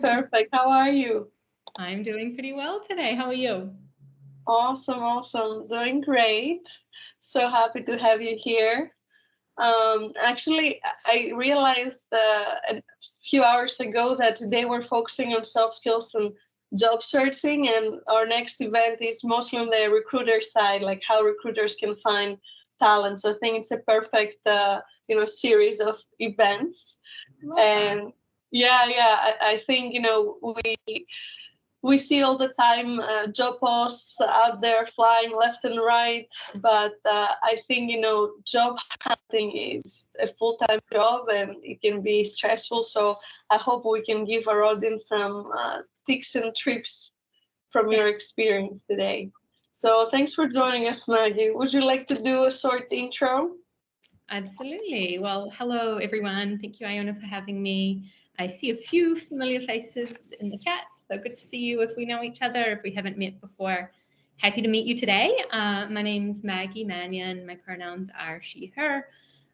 Perfect. How are you? I'm doing pretty well today. How are you? Awesome, awesome. Doing great. So happy to have you here. Actually, I realized a few hours ago that today we're focusing on soft skills and job searching, and our next event is mostly on the recruiter side, like how recruiters can find talent. So I think it's a perfect, series of events. Love that. And yeah, I think we see all the time job posts out there flying left and right, but I think job hunting is a full-time job and it can be stressful, so I hope we can give our audience some tips and trips from your Yes, experience today. So thanks for joining us, Maggie. Would you like to do a short intro? absolutely. Well, hello, everyone. Thank you, Iona, for having me. I see a few familiar faces in the chat, so good to see you if we know each other, if we haven't met before. Happy to meet you today. My name's Maggie Mannion. My pronouns are she, her.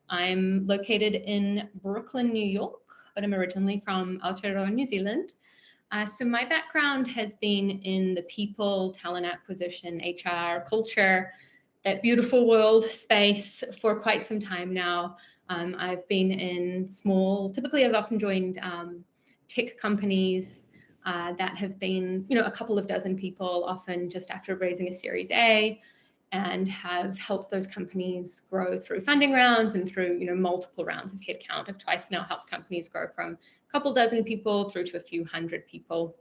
I'm located in Brooklyn, New York, but I'm originally from Aotearoa, New Zealand. So my background has been in the people, talent acquisition, HR, culture, that beautiful world space for quite some time now. I've been in small, typically I've often joined tech companies that have been, a couple of dozen people, often just after raising a Series A, and have helped those companies grow through funding rounds and through multiple rounds of headcount. I've twice now helped companies grow from a couple dozen people through to a few hundred people.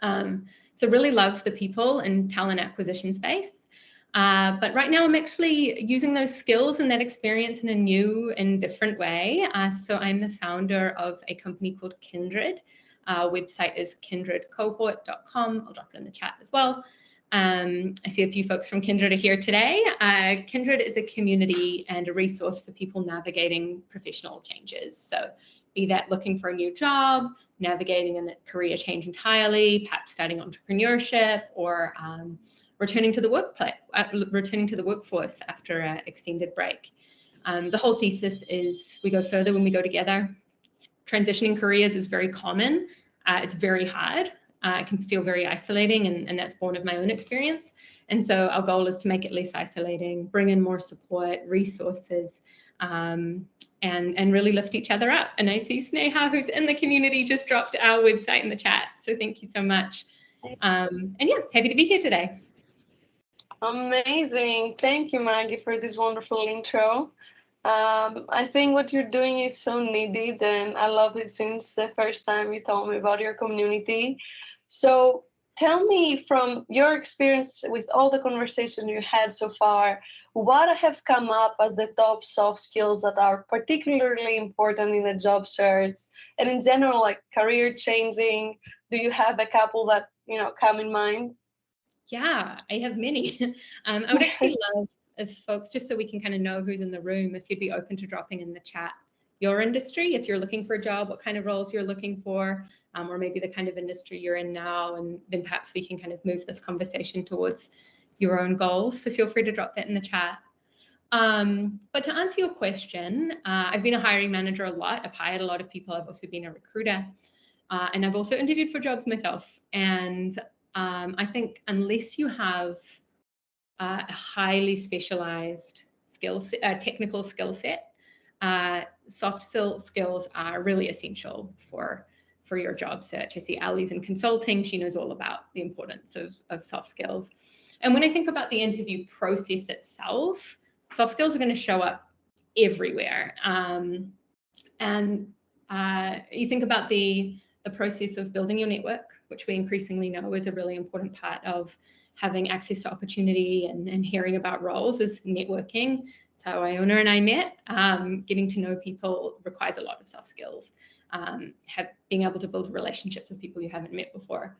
So really love the people and talent acquisition space. But right now I'm actually using those skills and that experience in a new and different way. So I'm the founder of a company called Kindred. Our website is kindredcohort.com. I'll drop it in the chat as well. I see a few folks from Kindred are here today. Kindred is a community and a resource for people navigating professional changes. So be that looking for a new job, navigating a career change entirely, perhaps starting entrepreneurship, or returning to the workforce after an extended break. The whole thesis is we go further when we go together. Transitioning careers is very common. It's very hard. It can feel very isolating, and that's born of my own experience. And so our goal is to make it less isolating, bring in more support, resources, and really lift each other up. And I see Sneha, who's in the community, just dropped our website in the chat. So thank you so much. And yeah, happy to be here today. Amazing. Thank you, Maggie, for this wonderful intro. I think what you're doing is so needed, and I love it since the first time you told me about your community. So tell me, from your experience with all the conversation you had so far, what have come up as the top soft skills that are particularly important in the job search and in general, like career changing? Do you have a couple that come in mind? Yeah, I have many. I would actually love if folks, just so we can kind of know who's in the room, if you'd be open to dropping in the chat your industry, if you're looking for a job, what kind of roles you're looking for, or maybe the kind of industry you're in now, and then perhaps we can kind of move this conversation towards your own goals. So feel free to drop that in the chat. But to answer your question, I've been a hiring manager a lot. I've hired a lot of people. I've also been a recruiter. And I've also interviewed for jobs myself. And I think unless you have a highly specialized technical skill set, soft skills are really essential for your job search. I see Ali's in consulting. She knows all about the importance of soft skills. And when I think about the interview process itself, soft skills are going to show up everywhere. And you think about the process of building your network, which we increasingly know is a really important part of having access to opportunity and hearing about roles, is networking. It's how Iona and I met. Getting to know people requires a lot of soft skills. Being able to build relationships with people you haven't met before.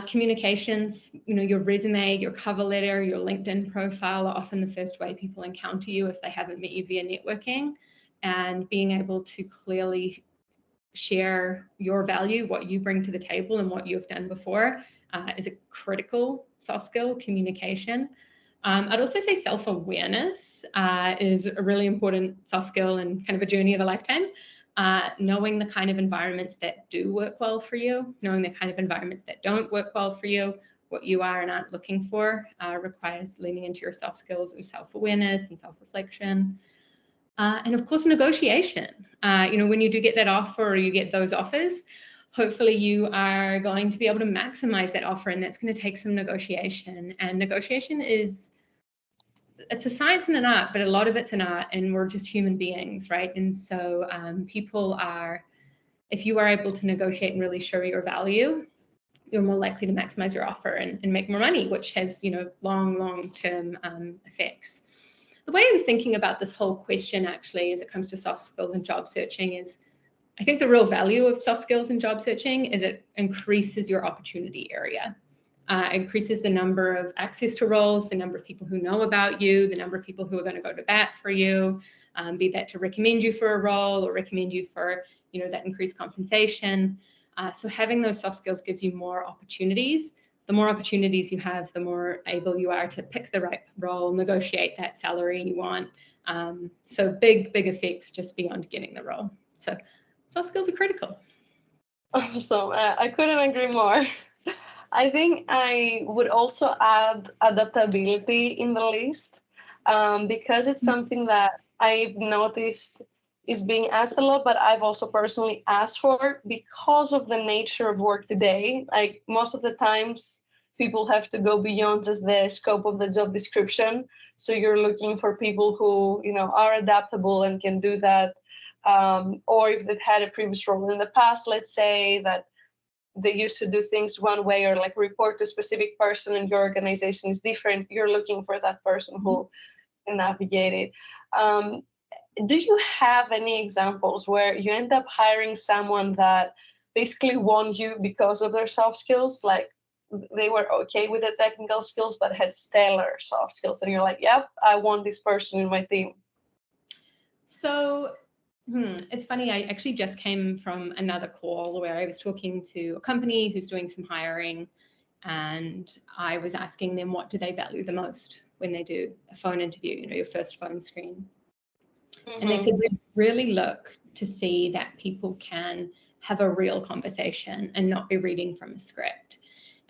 Communications, your resume, your cover letter, your LinkedIn profile are often the first way people encounter you if they haven't met you via networking. And being able to clearly share your value, what you bring to the table and what you've done before is a critical soft skill. Communication. I'd also say self-awareness is a really important soft skill and kind of a journey of a lifetime. knowing the kind of environments that do work well for you, knowing the kind of environments that don't work well for you, what you are and aren't looking for, requires leaning into your soft skills of self-awareness and self-reflection. And of course, negotiation. When you do get that offer or you get those offers, hopefully you are going to be able to maximize that offer, and that's going to take some negotiation. And negotiation it's a science and an art, but a lot of it's an art, and we're just human beings, right? And so if you are able to negotiate and really show your value, you're more likely to maximize your offer and make more money, which has, long-term effects. The way I was thinking about this whole question, actually, as it comes to soft skills and job searching, is I think the real value of soft skills and job searching is it increases your opportunity area. Increases the number of access to roles, the number of people who know about you, the number of people who are going to go to bat for you, be that to recommend you for a role or recommend you for, that increased compensation. So having those soft skills gives you more opportunities. The more opportunities you have, the more able you are to pick the right role, negotiate that salary you want. So big effects just beyond getting the role. So soft skills are critical. Awesome. I couldn't agree more. I think I would also add adaptability in the list, because it's something that I've noticed is being asked a lot, but I've also personally asked for because of the nature of work today. Like most of the times, people have to go beyond just the scope of the job description. So you're looking for people who, are adaptable and can do that. Or if they've had a previous role in the past, let's say that they used to do things one way or like report to a specific person and your organization is different, you're looking for that person who can navigate it. Do you have any examples where you end up hiring someone that basically won you because of their soft skills? Like they were okay with the technical skills, but had stellar soft skills. And you're like, yep, I want this person in my team. So it's funny, I actually just came from another call where I was talking to a company who's doing some hiring, and I was asking them what do they value the most when they do a phone interview, your first phone screen. And they said, we really look to see that people can have a real conversation and not be reading from a script.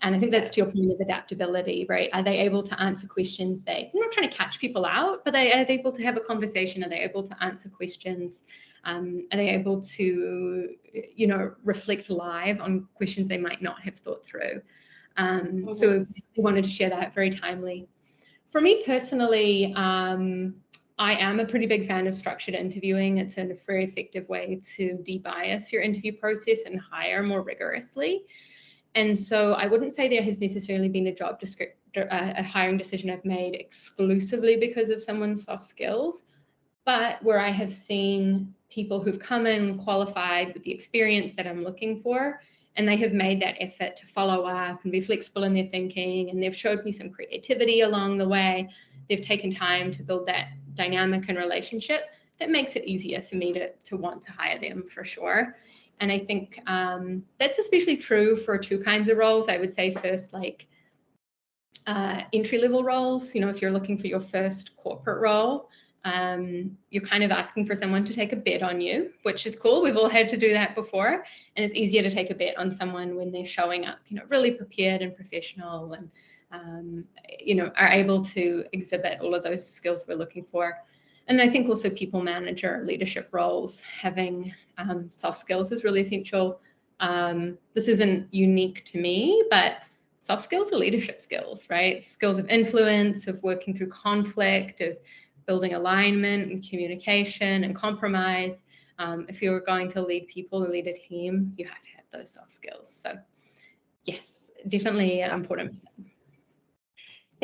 And I think that's to your point of adaptability, right? Are they able to answer questions? I'm not trying to catch people out, but are they able to have a conversation? Are they able to answer questions? Are they able to, reflect live on questions they might not have thought through? So we wanted to share that, very timely. For me personally, I am a pretty big fan of structured interviewing. It's a very effective way to de-bias your interview process and hire more rigorously. And so I wouldn't say there has necessarily been a hiring decision I've made exclusively because of someone's soft skills, but where I have seen people who've come in qualified with the experience that I'm looking for, and they have made that effort to follow up and be flexible in their thinking, and they've showed me some creativity along the way. They've taken time to build that dynamic and relationship that makes it easier for me to want to hire them, for sure. And I think that's especially true for two kinds of roles. I would say first, like entry-level roles. If you're looking for your first corporate role, you're kind of asking for someone to take a bet on you, which is cool. We've all had to do that before. And it's easier to take a bet on someone when they're showing up, really prepared and professional and, are able to exhibit all of those skills we're looking for. And I think also people manager, leadership roles, having soft skills is really essential. This isn't unique to me, but soft skills are leadership skills, right? Skills of influence, of working through conflict, of building alignment and communication and compromise. If you're going to lead people and lead a team, you have to have those soft skills. So yes, definitely important.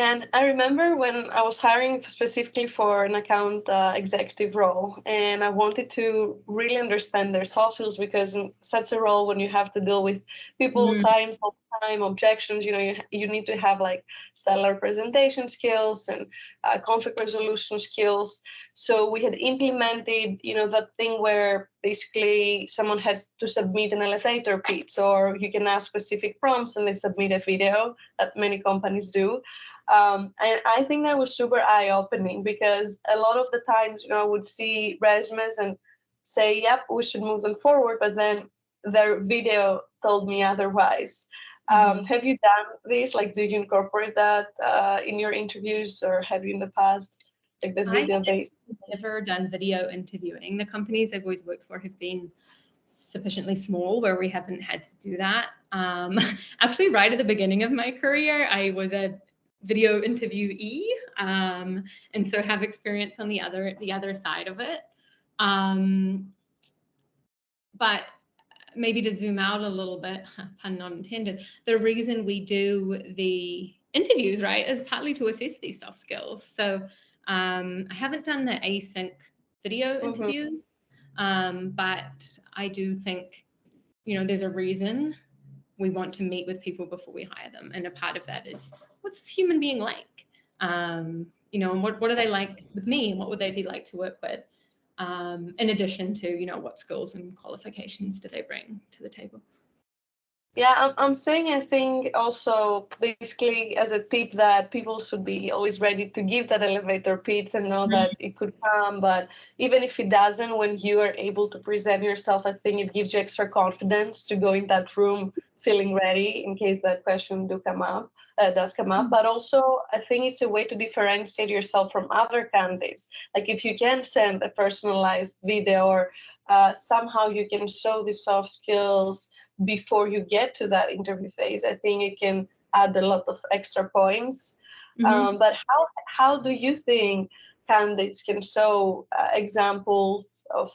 And I remember when I was hiring specifically for an account executive role, and I wanted to really understand their soft skills, because in such a role, when you have to deal with people, times all the time, objections, you need to have like stellar presentation skills and conflict resolution skills. So we had implemented, that thing where basically someone has to submit an elevator pitch, or you can ask specific prompts and they submit a video that many companies do. And I think that was super eye-opening, because a lot of the times, I would see resumes and say, yep, we should move them forward, but then their video told me otherwise. Have you done this? Like, do you incorporate that in your interviews, or have you in the past, like the I video based? have never done video interviewing. The companies I've always worked for have been sufficiently small where we haven't had to do that. Actually, right at the beginning of my career, I was a video interviewee, and so have experience on the other side of it. But maybe to zoom out a little bit, pun not intended, the reason we do the interviews, right, is partly to assess these soft skills. So I haven't done the async video interviews, but I do think, there's a reason we want to meet with people before we hire them. And a part of that is, what's this human being like? And what are they like with me, and what would they be like to work with? In addition to, what skills and qualifications do they bring to the table? Yeah, I'm saying, I think also basically as a tip that people should be always ready to give that elevator pitch and know that it could come. But even if it doesn't, when you are able to present yourself, I think it gives you extra confidence to go in that room feeling ready in case that question does come up. But also, I think it's a way to differentiate yourself from other candidates. Like if you can send a personalized video, or somehow you can show the soft skills before you get to that interview phase, I think it can add a lot of extra points. But how do you think candidates can show examples of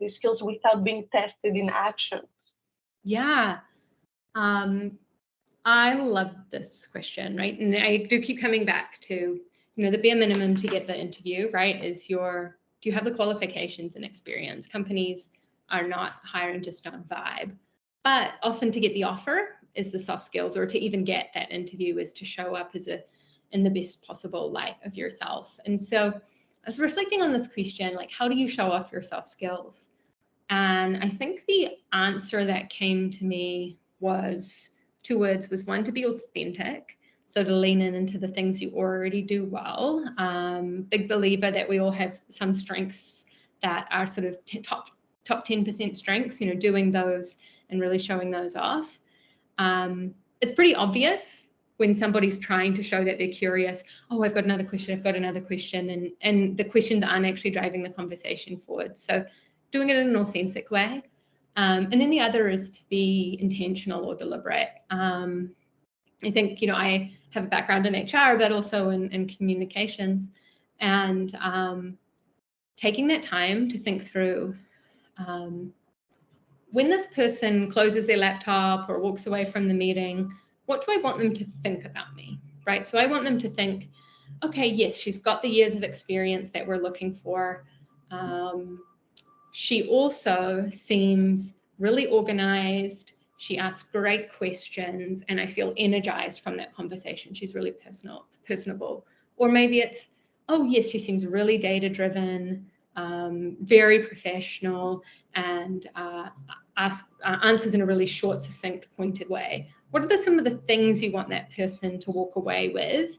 these skills without being tested in action? Yeah. I love this question, right? And I do keep coming back to, the bare minimum to get the interview, right, is do you have the qualifications and experience? Companies are not hiring just on vibe. But often to get the offer is the soft skills, or to even get that interview is to show up in the best possible light of yourself. And so I was reflecting on this question, like, how do you show off your soft skills? And I think the answer that came to me was two words. Was one, to be authentic. So to lean into the things you already do well. Big believer that we all have some strengths that are sort of top 10% strengths, doing those and really showing those off. It's pretty obvious when somebody's trying to show that they're curious. Oh, I've got another question. And the questions aren't actually driving the conversation forward. So doing it in an authentic way. And then the other is to be intentional or deliberate. I think, I have a background in HR, but also in communications, and taking that time to think through, when this person closes their laptop or walks away from the meeting, what do I want them to think about me, right? So I want them to think, okay, yes, she's got the years of experience that we're looking for. She also seems really organized. She asks great questions, and I feel energized from that conversation. She's really personable. Or maybe it's, oh yes, she seems really data-driven, very professional, and answers in a really short, succinct, pointed way. What are some of the things you want that person to walk away with?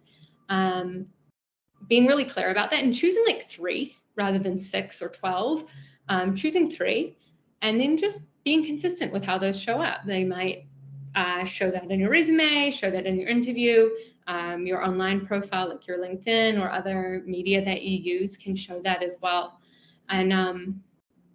Being really clear about that and choosing like 3 rather than 6 or 12. Choosing 3, and then just being consistent with how those show up. They might show that in your resume, show that in your interview, your online profile, like your LinkedIn or other media that you use can show that as well. And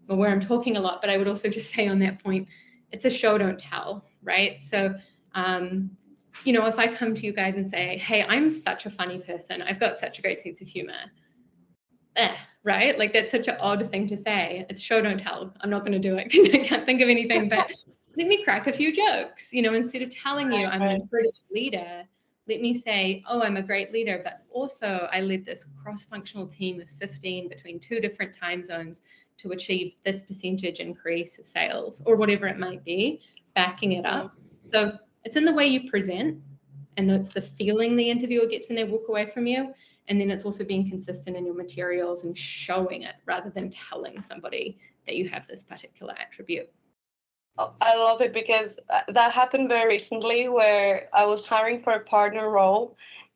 where I'm talking a lot, but I would also just say on that point, it's a show, don't tell, right? So, if I come to you guys and say, hey, I'm such a funny person, I've got such a great sense of humor, right? Like that's such an odd thing to say. It's show, don't tell. I'm not going to do it because I can't think of anything, but let me crack a few jokes, instead of telling you I'm a great leader, let me say, oh, I'm a great leader, but also I led this cross-functional team of 15 between 2 different time zones to achieve this percentage increase of sales, or whatever it might be, backing it up. So it's in the way you present, and it's the feeling the interviewer gets when they walk away from you. And then it's also being consistent in your materials and showing it rather than telling somebody that you have this particular attribute. I love it, because that happened very recently where I was hiring for a partner role,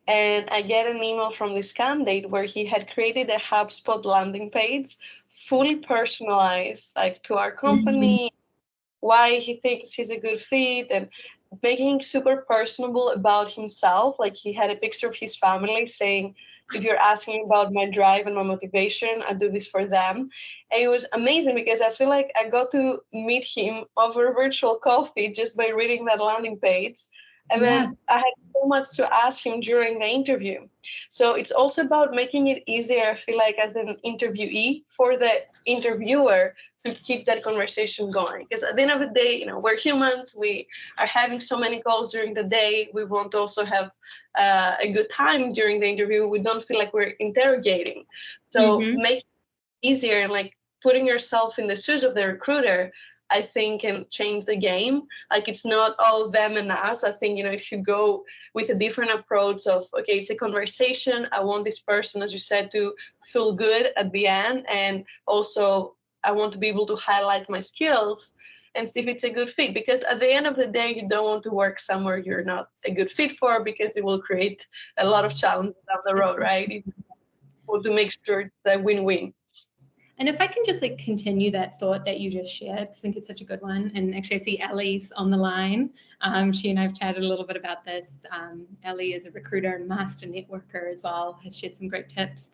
And I get an email from this candidate where he had created a HubSpot landing page, fully personalized, like to our Mhm. company, why he thinks he's a good fit, and making super personable about himself. Like he had a picture of his family saying, if you're asking about my drive and my motivation, I do this for them. And it was amazing because I feel like I got to meet him over virtual coffee just by reading that landing page. And Yeah, then I had so much to ask him during the interview. So it's also about making it easier, I feel like, as an interviewee for the interviewer to keep that conversation going. Because at the end of the day, we're humans. We are having so many calls during the day. We want to also have a good time during the interview. We don't feel like we're interrogating. So hmm, make it easier, and like putting yourself in the shoes of the recruiter, I think can change the game. Like it's not all them and us. I think, if you go with a different approach of, okay, it's a conversation. I want this person, as you said, to feel good at the end. And also I want to be able to highlight my skills and see if it's a good fit. Because at the end of the day, you don't want to work somewhere you're not a good fit for, because it will create a lot of challenges down the road, right? You want to make sure it's a win-win. and if I can just like continue that thought that you just shared, I think it's such a good one. And actually, I see Ellie's on the line. She and I have chatted a little bit about this. Ellie is a recruiter and master networker as well, has shared some great tips.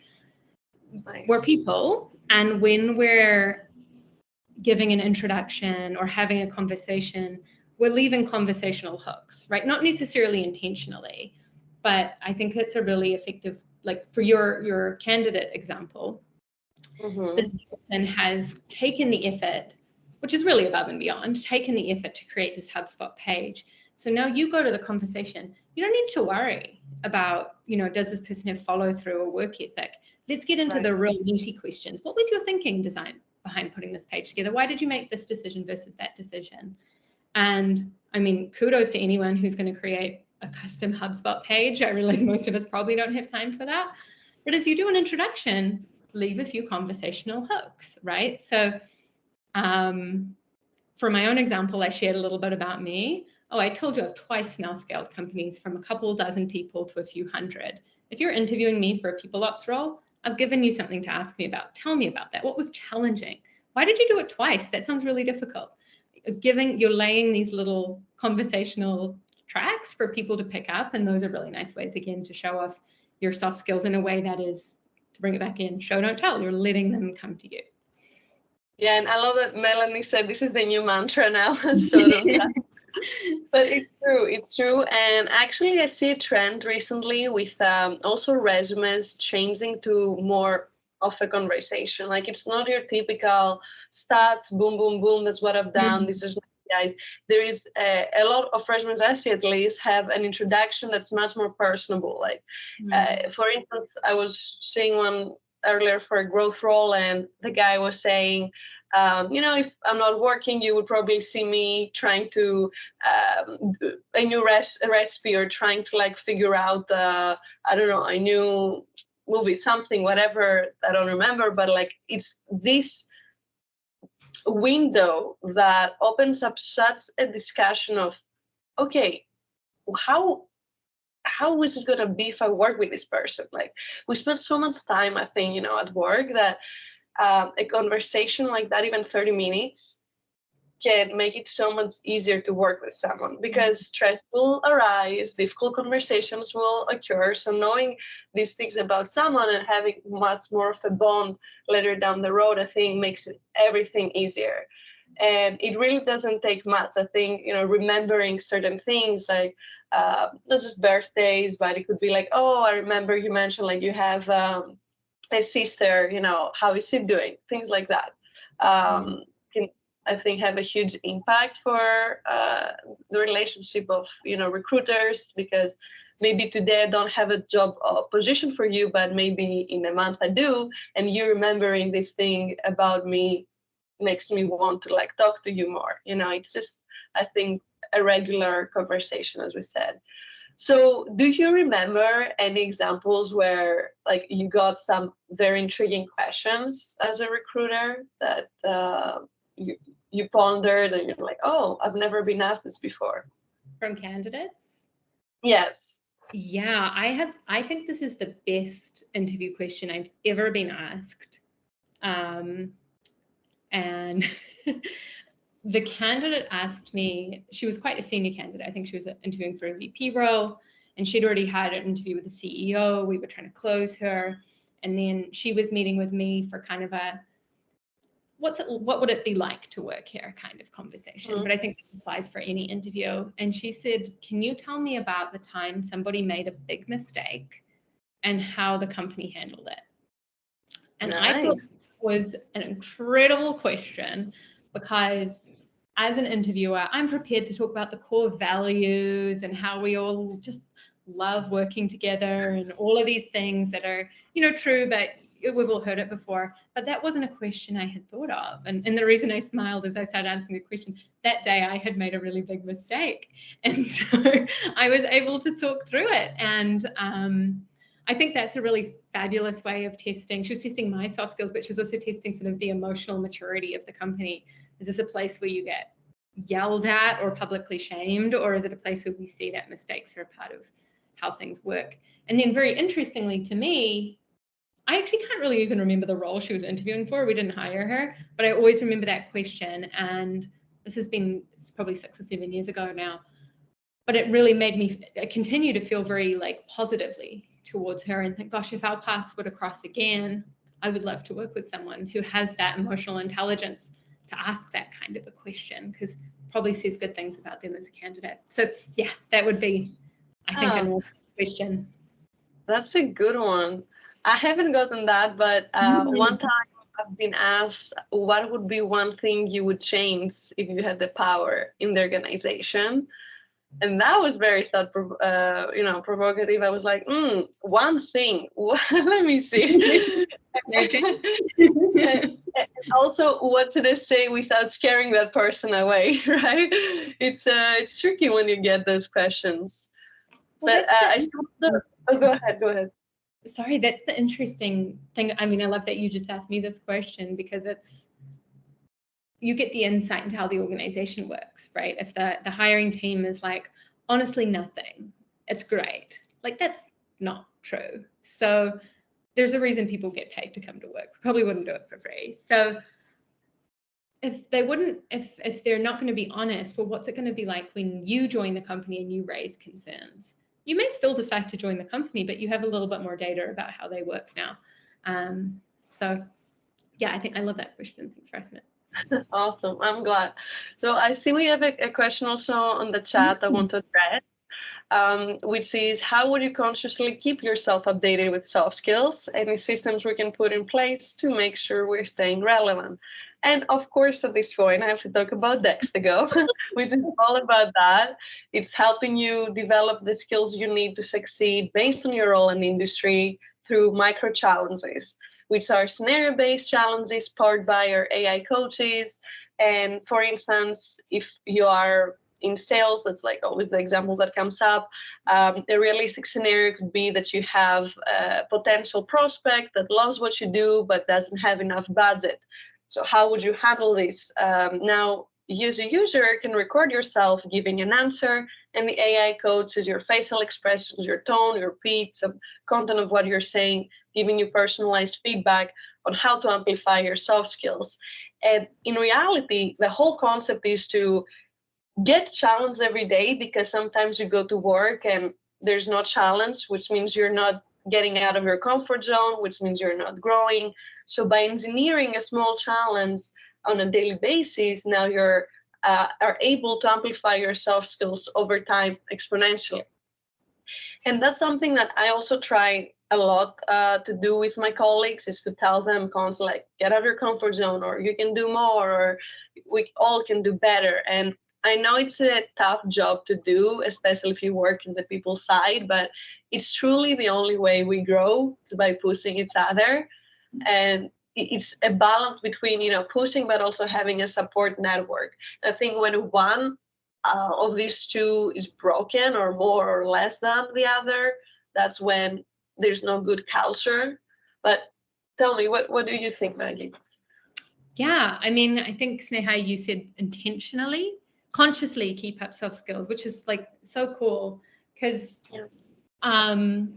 We're Nice. people, and when we're giving an introduction or having a conversation, we're leaving conversational hooks, right? Not necessarily intentionally, but I think it's a really effective, like for your candidate example, Mm-hmm. this person has taken the effort, which is really above and beyond, taken the effort to create this HubSpot page. So now you go to the conversation. You don't need to worry about, does this person have follow through or work ethic? Let's get into Right. the real meaty questions. What was your thinking design behind putting this page together? Why did you make this decision versus that decision? And I mean, kudos to anyone who's going to create a custom HubSpot page. I realize most of us probably don't have time for that. But as you do an introduction, leave a few conversational hooks, right? So um, for my own example, I shared a little bit about me. Oh, I told you I've twice now scaled companies from a couple dozen people to a few hundred. If you're interviewing me for a people ops role, I've given you something to ask me about. Tell me about that. What was challenging? Why did you do it twice? That sounds really difficult. You're laying these little conversational tracks for people to pick up, and those are really nice ways again to show off your soft skills in a way that is, to bring it back in, show don't tell. You're letting them come to you. Yeah, and I love that Melanie said this is the new mantra now. So don't tell. But it's true, it's true. And actually, I see a trend recently with also resumes changing to more of a conversation. Like it's not your typical stats, boom, boom, boom, that's what I've done. This is my guide. There is a lot of resumes, I see at least, have an introduction that's much more personable. Like, Mm. for instance, I was seeing one earlier for a growth role, and the guy was saying, if I'm not working, you would probably see me trying to a new recipe, or trying to like figure out I don't know, a new movie, something, whatever, I don't remember, but like it's this window that opens up such a discussion of, okay, how how is it going to be if I work with this person? Like we spend so much time, I think, at work, that a conversation like that, even 30 minutes, can make it so much easier to work with someone, because stress will arise, difficult conversations will occur. So knowing these things about someone and having much more of a bond later down the road, I think makes everything easier. And it really doesn't take much. I think, remembering certain things, like not just birthdays, but it could be like, oh, I remember you mentioned like you have a sister, how is she doing? Things like that. Mm. Can, I think, have a huge impact for the relationship of, recruiters, because maybe today I don't have a job position for you, but maybe in a month I do, and you remembering this thing about me makes me want to like talk to you more. It's just, I think, a regular conversation, as we said. So, do you remember any examples where like you got some very intriguing questions as a recruiter that you pondered and you're like, oh, I've never been asked this before? From candidates? Yes. Yeah, I think this is the best interview question I've ever been asked. Um, and the candidate asked me, she was quite a senior candidate. I think she was interviewing for a VP role, and she'd already had an interview with the CEO. We were trying to close her. And then she was meeting with me for kind of a what would it be like to work here kind of conversation. But I think this applies for any interview. And she said, can you tell me about the time somebody made a big mistake and how the company handled it? And I thought Nice. it was an incredible question because as an interviewer, I'm prepared to talk about the core values and how we all just love working together and all of these things that are, true, but we've all heard it before. But that wasn't a question I had thought of. And the reason I smiled as I started answering the question, that day I had made a really big mistake. And so I was able to talk through it. And I think that's a really fabulous way of testing. She was testing my soft skills, but she was also testing sort of the emotional maturity of the company. Is this a place where you get yelled at or publicly shamed, or is it a place where we see that mistakes are a part of how things work? And then very interestingly to me, I actually can't really even remember the role she was interviewing for. We didn't hire her, but I always remember that question. And it's probably 6 or 7 years ago now, but it really made me continue to feel very positively towards her and think, gosh, if our paths were to cross again, I would love to work with someone who has that emotional intelligence to ask that kind of a question, because probably says good things about them as a candidate. So yeah, that would be, I think, an awesome question. That's a good one. I haven't gotten that, but one Mm. time I've been asked what would be one thing you would change if you had the power in the organization. And that was very provocative. I was like, one thing. Let me see. Okay. And also, what to they say without scaring that person away, right? It's tricky when you get those questions. Well, But that's I still. Oh, go ahead. Go ahead. sorry, that's the interesting thing. I mean, I love that you just asked me this question because you get the insight into how the organization works, right? If the hiring team is like, honestly, nothing, it's great. That's not true. So there's a reason people get paid to come to work. Probably wouldn't do it for free. So if they're not going to be honest, well, what's it going to be like when you join the company and you raise concerns? You may still decide to join the company, but you have a little bit more data about how they work now. So yeah, I think I love that question. Thanks for asking it. Awesome. I'm glad. So I see we have a question also on the chat I want to address, which is how would you consciously keep yourself updated with soft skills? Any systems we can put in place to make sure we're staying relevant? And of course, at this point, I have to talk about Dextago, which is all about that. It's helping you develop the skills you need to succeed based on your role in the industry through micro challenges, which are scenario based challenges powered by our AI coaches. And for instance, if you are in sales, that's like always the example that comes up. A realistic scenario could be that you have a potential prospect that loves what you do but doesn't have enough budget. So how would you handle this? Now, you as a user can record yourself giving an answer, and the AI coaches your facial expressions, your tone, your pitch, some content of what you're saying, giving you personalized feedback on how to amplify your soft skills. And in reality, the whole concept is to get challenged every day, because sometimes you go to work and there's no challenge, which means you're not getting out of your comfort zone, which means you're not growing. So by engineering a small challenge on a daily basis, now you're are able to amplify your soft skills over time exponentially. And that's something that I also try a lot to do with my colleagues, is to tell them constantly, like, get out of your comfort zone, or you can do more, or we all can do better. And I know it's a tough job to do, especially if you work in the people side, but it's truly the only way we grow, is by pushing each other. And it's a balance between, pushing, but also having a support network. I think when one of these two is broken, or more or less than the other, that's when there's no good culture. But tell me, what do you think, Maggie? Yeah, I mean, I think Sneha, you said intentionally, consciously keep up soft skills, which is so cool because Yeah. Iona,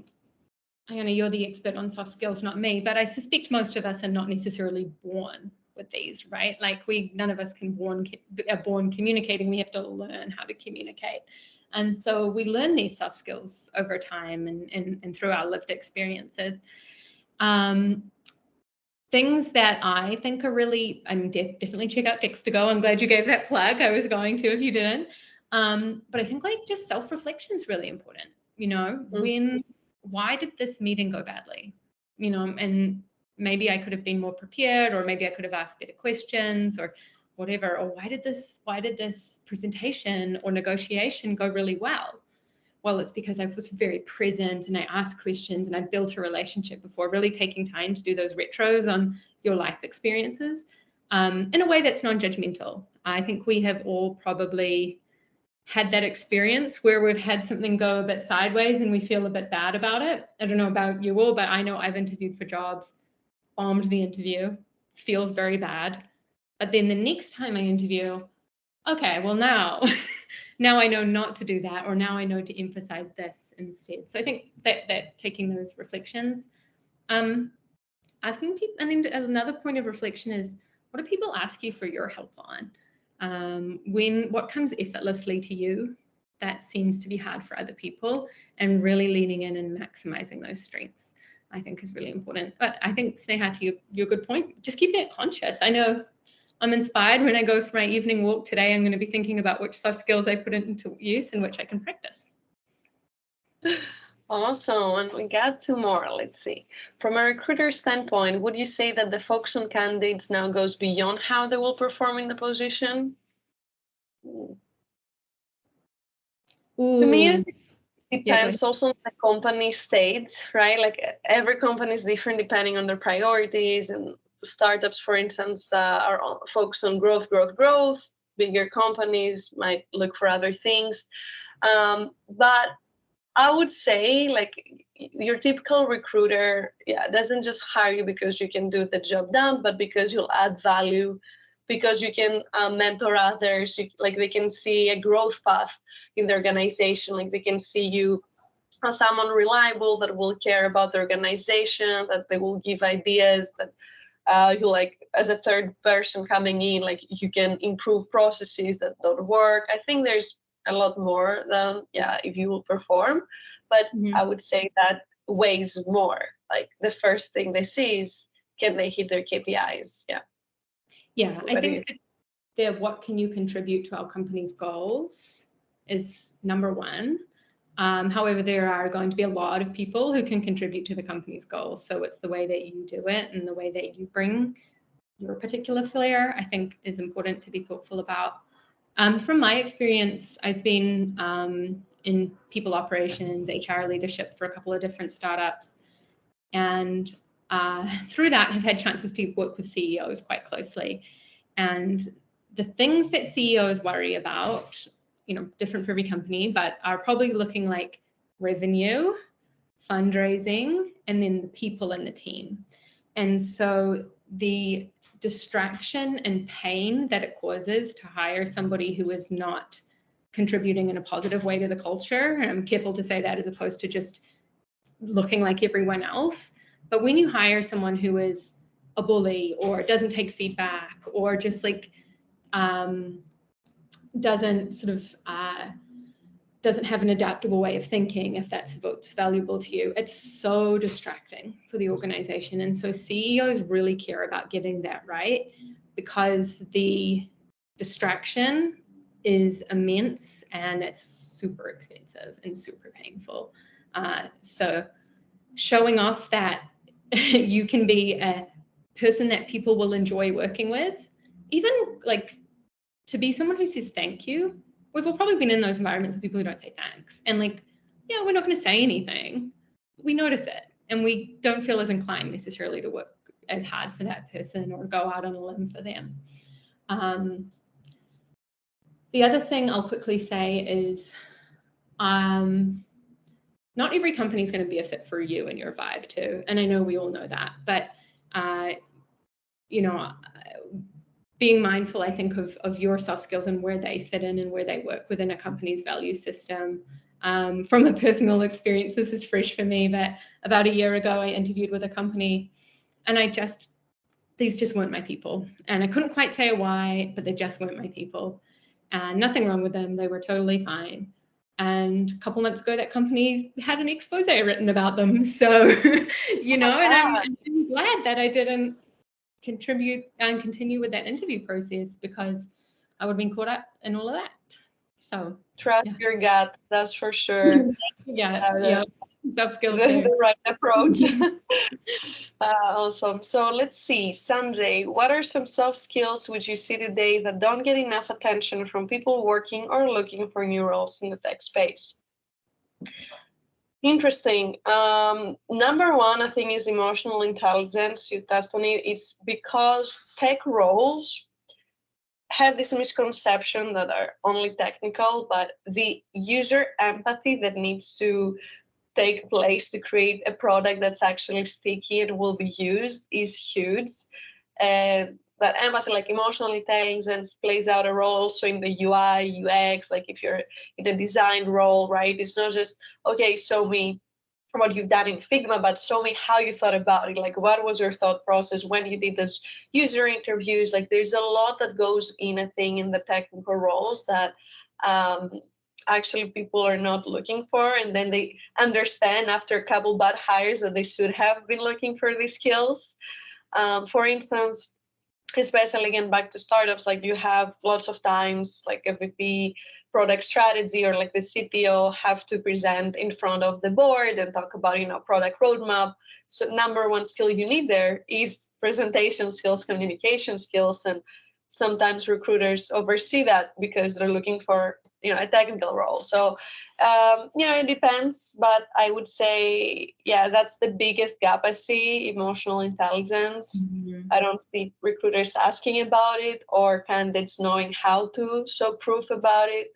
you're the expert on soft skills, not me, but I suspect most of us are not necessarily born with these, right? Like none of us are born communicating. We have to learn how to communicate. And so we learn these soft skills over time and through our lived experiences. Things that I think are really, definitely check out Text2Go. I'm glad you gave that plug. I was going to if you didn't. But I think like just self-reflection is really important. You know, why did this meeting go badly? You know, and maybe I could have been more prepared, or maybe I could have asked better questions or whatever. Or why did this presentation or negotiation go really well? Well, it's because I was very present and I asked questions and I built a relationship before, really taking time to do those retros on your life experiences in a way that's non-judgmental. I think we have all probably had that experience where we've had something go a bit sideways and we feel a bit bad about it. I don't know about you all, but I know I've interviewed for jobs, bombed the interview, feels very bad. But then the next time I interview, okay, well now I know not to do that, or now I know to emphasize this instead. So I think that taking those reflections, asking people, and then another point of reflection is, what do people ask you for your help on? What comes effortlessly to you that seems to be hard for other people, and really leaning in and maximizing those strengths, I think is really important. But I think, Sneha, to your good point, just keeping it conscious. I know I'm inspired when I go for my evening walk today. I'm going to be thinking about which soft skills I put into use and which I can practice. Awesome. And we got two more. Let's see. From a recruiter standpoint, would you say that the focus on candidates now goes beyond how they will perform in the position? Ooh. To me, it depends also on the company state, right? Like every company is different depending on their priorities. And startups, for instance, are focused on growth. Bigger companies might look for other things. But I would say, like, your typical recruiter, doesn't just hire you because you can do the job done, but because you'll add value, because you can mentor others. Like they can see a growth path in the organization. Like they can see you as someone reliable that will care about the organization, that they will give ideas, that you like as a third person coming in, like you can improve processes that don't work. I think there's a lot more than if you will perform, but I would say that weighs more. Like the first thing they see is, can they hit their KPIs? I think that what can you contribute to our company's goals is number one. However, there are going to be a lot of people who can contribute to the company's goals. So it's the way that you do it and the way that you bring your particular flair, I think, is important to be thoughtful about. From my experience, I've been in people operations, HR leadership for a couple of different startups. And through that, I've had chances to work with CEOs quite closely. And the things that CEOs worry about, different for every company, but are probably looking like revenue, fundraising, and then the people in the team. And so the distraction and pain that it causes to hire somebody who is not contributing in a positive way to the culture, and I'm careful to say that as opposed to just looking like everyone else, but when you hire someone who is a bully or doesn't take feedback or just like doesn't have an adaptable way of thinking, if that's what's valuable to you, it's so distracting for the organization. And so CEOs really care about getting that right, because the distraction is immense and it's super expensive and super painful. So showing off that you can be a person that people will enjoy working with, even like to be someone who says thank you. We've all probably been in those environments of people who don't say thanks, and like, we're not going to say anything. We notice it and we don't feel as inclined necessarily to work as hard for that person or go out on a limb for them. The other thing I'll quickly say is not every company is going to be a fit for you and your vibe too. And I know we all know that, but being mindful, I think, of your soft skills and where they fit in and where they work within a company's value system From a personal experience, this is fresh for me, but about a year ago, I interviewed with a company, and these just weren't my people. And I couldn't quite say why, but they just weren't my people. And nothing wrong with them. They were totally fine. And a couple months ago, that company had an expose written about them. So, and I'm glad that I didn't contribute and continue with that interview process, because I would have been caught up in all of that. So trust your gut, that's for sure. yeah. Soft skills The right approach. Awesome. So let's see, Sanjay, what are some soft skills which you see today that don't get enough attention from people working or looking for new roles in the tech space? Interesting. Number one, I think, is emotional intelligence. You touched on it. It's because tech roles have this misconception that are only technical, but the user empathy that needs to take place to create a product that's actually sticky and will be used is huge. And that empathy, like emotional intelligence, plays out a role also in the UI, UX. Like if you're in the design role, right? It's not just, okay, show me what you've done in Figma, but show me how you thought about it. Like, what was your thought process when you did those user interviews? Like, there's a lot that goes in, I think, in the technical roles that um, actually people are not looking for. And then they understand after a couple bad hires that they should have been looking for these skills. For instance, especially again back to startups, like you have lots of times like a VP product strategy or like the CTO have to present in front of the board and talk about product roadmap. So number one skill you need there is presentation skills, communication skills, and sometimes recruiters oversee that because they're looking for a technical role. So it depends, but I would say, yeah, that's the biggest gap I see: emotional intelligence. Mm-hmm. I don't see recruiters asking about it or candidates knowing how to show proof about it.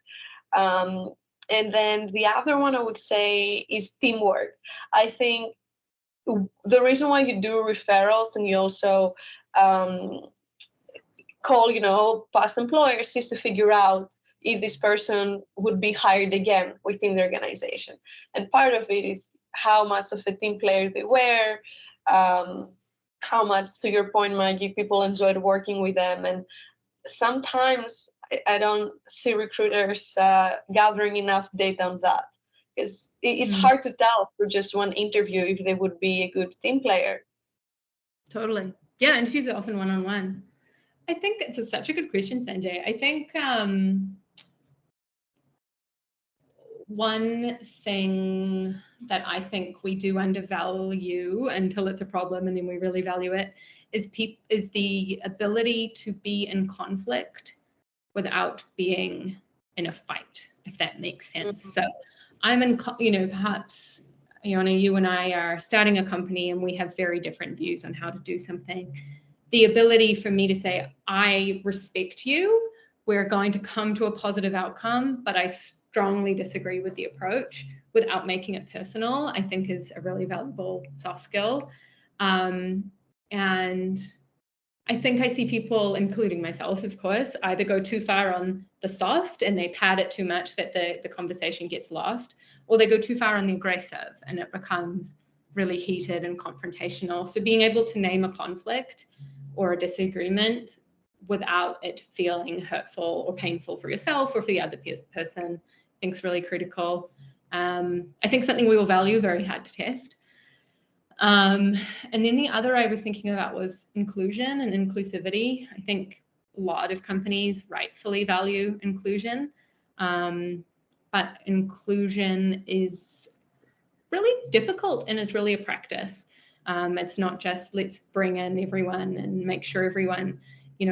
And then the other one I would say is teamwork. I think the reason why you do referrals and you also call past employers is to figure out if this person would be hired again within the organization. And part of it is how much of a team player they were, how much, to your point, Maggie, people enjoyed working with them. And sometimes I don't see recruiters gathering enough data on that, because it's hard to tell through just one interview if they would be a good team player. Totally. Yeah, interviews are often one-on-one. I think it's such a good question, Sanjay. I think one thing that I think we do undervalue until it's a problem, and then we really value it, is the ability to be in conflict without being in a fight, if that makes sense. So I'm in, perhaps, Iona, you and I are starting a company and we have very different views on how to do something. The ability for me to say, I respect you, we're going to come to a positive outcome, but I strongly disagree with the approach without making it personal, I think is a really valuable soft skill. And I think I see people, including myself, of course, either go too far on the soft and they pad it too much that the conversation gets lost, or they go too far on the aggressive and it becomes really heated and confrontational. So being able to name a conflict or a disagreement without it feeling hurtful or painful for yourself or for the other person, I think is really critical. I think something we will value, very hard to test. And then the other I was thinking about was inclusion and inclusivity. I think a lot of companies rightfully value inclusion, but inclusion is really difficult and is really a practice. It's not just let's bring in everyone and make sure everyone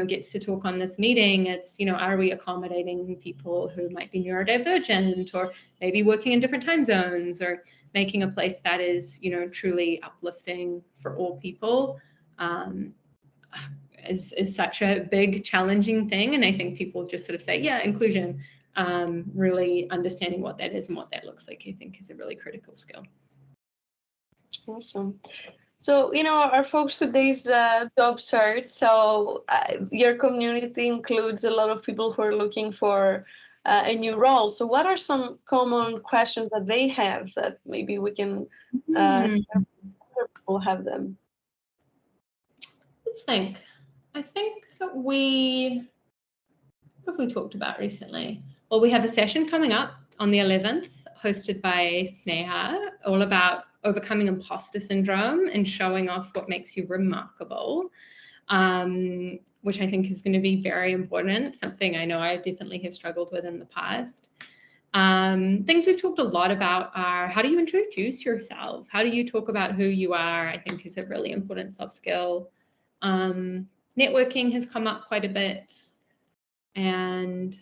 gets to talk on this meeting. It's, are we accommodating people who might be neurodivergent or maybe working in different time zones, or making a place that is, truly uplifting for all people, is such a big, challenging thing. And I think people just sort of say, yeah, inclusion, really understanding what that is and what that looks like, I think is a really critical skill. Awesome. So, our focus today's job search. So your community includes a lot of people who are looking for a new role. So what are some common questions that they have that maybe we can see Hmm. if other people have them? Let's think. I think what have we talked about recently? Well, we have a session coming up on the 11th, hosted by Sneha, all about overcoming imposter syndrome and showing off what makes you remarkable, which I think is going to be very important, something I know I definitely have struggled with in the past. Things we've talked a lot about are how do you introduce yourself? How do you talk about who you are? I think is a really important soft skill. Networking has come up quite a bit. And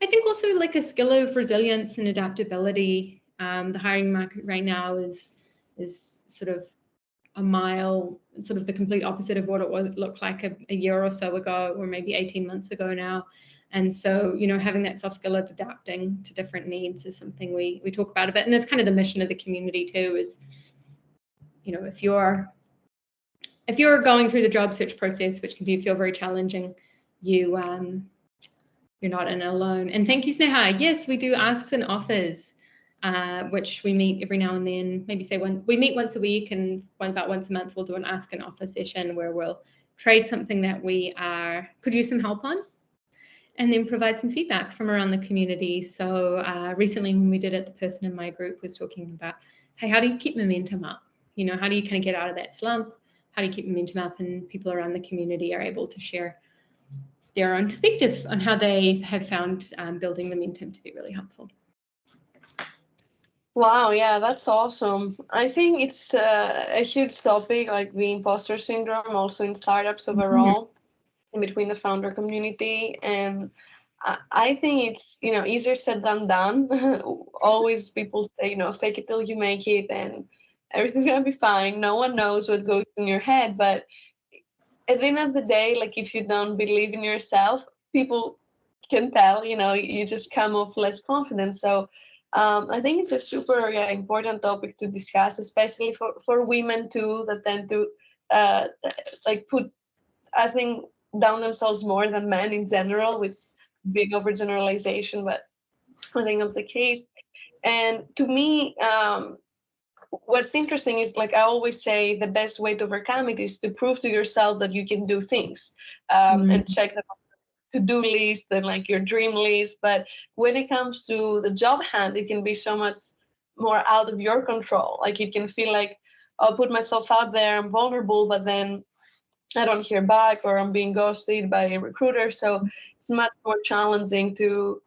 I think also like a skill of resilience and adaptability. The hiring market right now is sort of a mile, sort of the complete opposite of what it looked like a year or so ago, or maybe 18 months ago now. And so, having that soft skill of adapting to different needs is something we talk about a bit. And it's kind of the mission of the community too, is, if you're going through the job search process, which can feel very challenging, you're not in it alone. And thank you, Sneha. Yes, we do asks and offers, which we meet every now and then. Maybe we meet once a week, and about once a month we'll do an ask and offer session where we'll trade something that we could use some help on, and then provide some feedback from around the community. So recently when we did it, the person in my group was talking about, hey, how do you keep momentum up? How do you kind of get out of that slump? How do you keep momentum up? And people around the community are able to share their own perspective on how they have found building momentum to be really helpful. Wow, yeah, that's awesome. I think it's a huge topic, like the imposter syndrome, also in startups overall, in between the founder community. And I think it's, easier said than done. Always people say, fake it till you make it and everything's gonna be fine. No one knows what goes in your head, but at the end of the day, like if you don't believe in yourself, people can tell, you just come off less confident. So I think it's a super important topic to discuss, especially for women too, that tend to like put, I think, down themselves more than men in general, which big overgeneralization, but I think that's the case. And to me, what's interesting is, like I always say, the best way to overcome it is to prove to yourself that you can do things, and check the to-do list and like your dream list. But when it comes to the job hunt, it can be so much more out of your control. Like it can feel like I'll put myself out there, I'm vulnerable, but then I don't hear back, or I'm being ghosted by a recruiter. So it's much more challenging to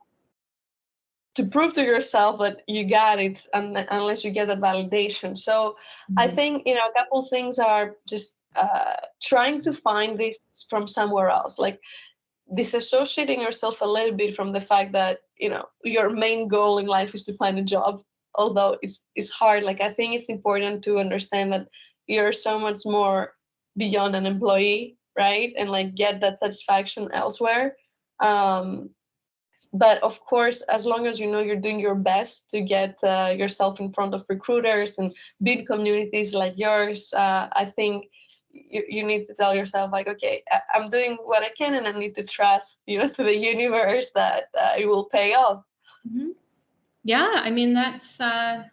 prove to yourself that you got it, unless you get that validation. So I think, a couple things are just trying to find this from somewhere else, like disassociating yourself a little bit from the fact that your main goal in life is to find a job, although it's hard. Like I think it's important to understand that you're so much more beyond an employee, right? And like get that satisfaction elsewhere. But of course, as long as you're doing your best to get yourself in front of recruiters and build communities like yours, I think you need to tell yourself, like, okay, I'm doing what I can, and I need to trust to the universe that it will pay off. Yeah, I mean, that's a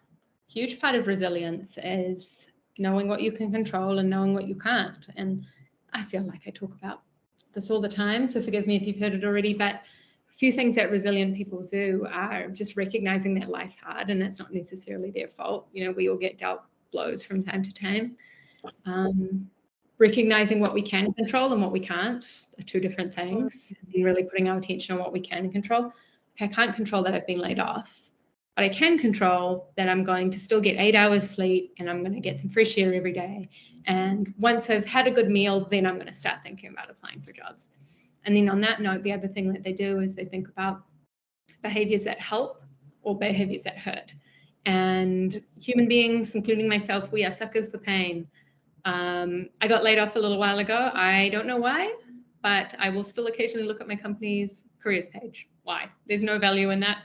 huge part of resilience, is knowing what you can control and knowing what you can't. And I feel like I talk about this all the time, so forgive me if you've heard it already, but a few things that resilient people do are just recognizing that life's hard and it's not necessarily their fault. We all get dealt blows from time to time. Recognizing what we can control and what we can't are two different things, and really putting our attention on what we can control. I can't control that I've been laid off, but I can control that I'm going to still get 8 hours sleep, and I'm going to get some fresh air every day. And once I've had a good meal, then I'm going to start thinking about applying for jobs. And then on that note, the other thing that they do is they think about behaviors that help or behaviors that hurt. And human beings, including myself, we are suckers for pain. I got laid off a little while ago. I don't know why, but I will still occasionally look at my company's careers page. Why? There's no value in that.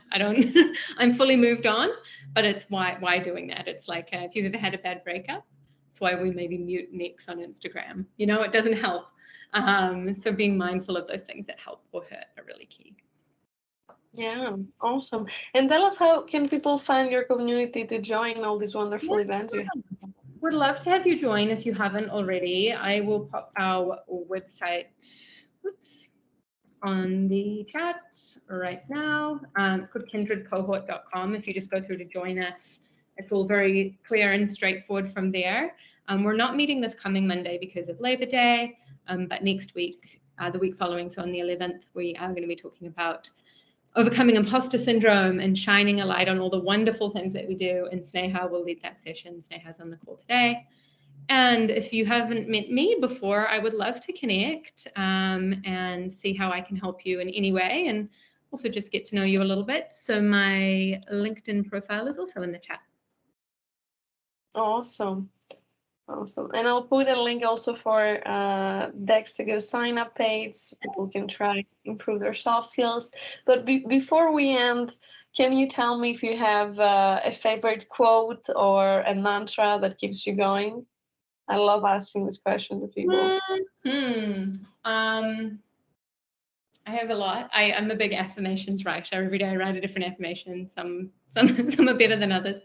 I'm fully moved on, but it's why doing that? It's like, if you've ever had a bad breakup, it's why we maybe mute Next on Instagram. It doesn't help. So being mindful of those things that help or hurt are really key. Yeah, awesome. And tell us, how can people find your community to join all these wonderful events you have? Would love to have you join if you haven't already. I will pop our website, oops, on the chat right now. It's called kindredcohort.com. If you just go through to join us, it's all very clear and straightforward from there. We're not meeting this coming Monday because of Labor Day, but next week, the week following, so on the 11th, we are going to be talking about overcoming imposter syndrome and shining a light on all the wonderful things that we do. And Sneha will lead that session. Sneha's on the call today. And if you haven't met me before, I would love to connect and see how I can help you in any way, and also just get to know you a little bit. So my LinkedIn profile is also in the chat. Awesome. Awesome. And I'll put a link also for Dexago sign up page so people can try to improve their soft skills. But before we end, can you tell me if you have a favorite quote or a mantra that keeps you going? I love asking this question to people. I have a lot. I'm a big affirmations writer. Every day I write a different affirmation. Some some are better than others.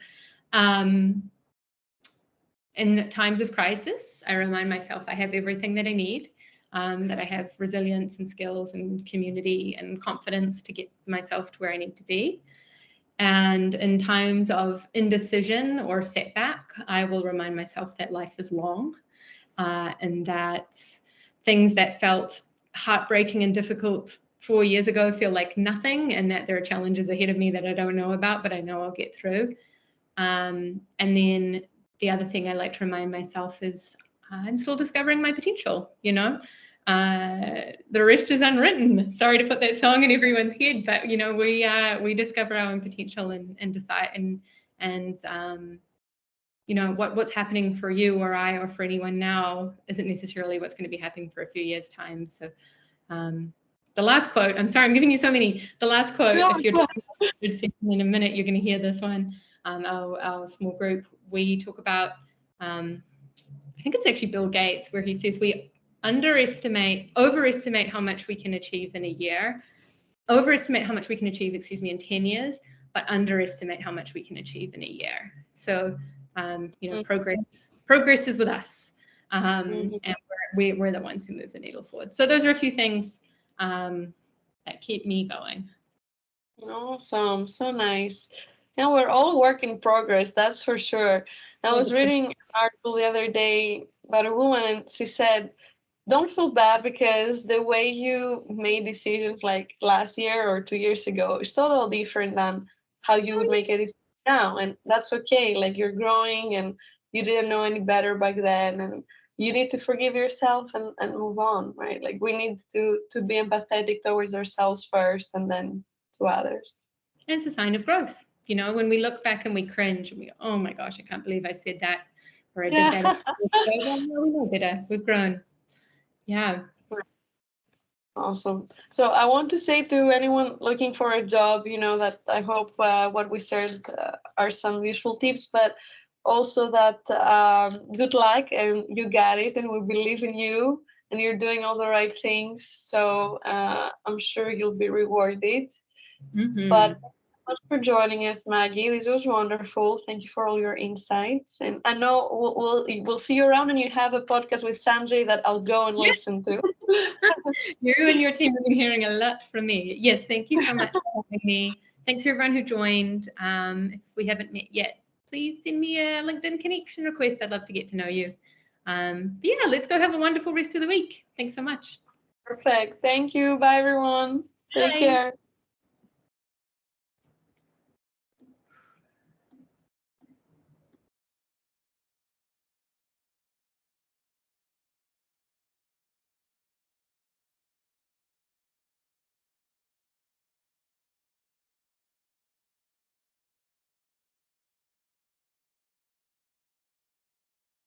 In times of crisis, I remind myself I have everything that I need, that I have resilience and skills and community and confidence to get myself to where I need to be. And in times of indecision or setback, I will remind myself that life is long, and that things that felt heartbreaking and difficult 4 years ago feel like nothing, and that there are challenges ahead of me that I don't know about, but I know I'll get through. And then the other thing I like to remind myself is I'm still discovering my potential, you know. The rest is unwritten. Sorry to put that song in everyone's head, but you know, we discover our own potential and decide and you know, what's happening for you or I or for anyone now isn't necessarily what's going to be happening for a few years' time. So the last quote, I'm sorry, I'm giving you so many. The last quote, if you're in a minute, you're going to hear this one. Our small group, we talk about, I think it's actually Bill Gates, where he says we overestimate how much we can achieve in a year, overestimate how much we can achieve, in 10 years, but underestimate how much we can achieve in a year. So, you know, progress is with us, and we're the ones who move the needle forward. So those are a few things that keep me going. Awesome, so nice. Yeah, we're all work in progress, that's for sure. I was reading an article the other day about a woman, and she said, don't feel bad because the way you made decisions like last year or 2 years ago is totally different than how you would make a decision now. And that's okay. Like, you're growing and you didn't know any better back then. And you need to forgive yourself and move on, right? Like, we need to be empathetic towards ourselves first and then to others. It's a sign of growth. You know, when we look back and we cringe and we go, oh my gosh, I can't believe I said that or I did that. Well, no, we know better. We've grown. Yeah. Awesome. So I want to say to anyone looking for a job, you know, that I hope what we shared are some useful tips, but also that good luck and you got it, and we believe in you and you're doing all the right things. So I'm sure you'll be rewarded. But much for joining us, Maggie. This was wonderful. Thank you for all your insights. And I know we'll see you around, and you have a podcast with Sanjay that I'll go and listen to. You and your team have been hearing a lot from me. Yes, thank you so much for having me. Thanks to everyone who joined. If we haven't met yet, please send me a LinkedIn connection request. I'd love to get to know you. But yeah, let's go have a wonderful rest of the week. Thanks so much. Perfect. Thank you. Bye, everyone. Take care.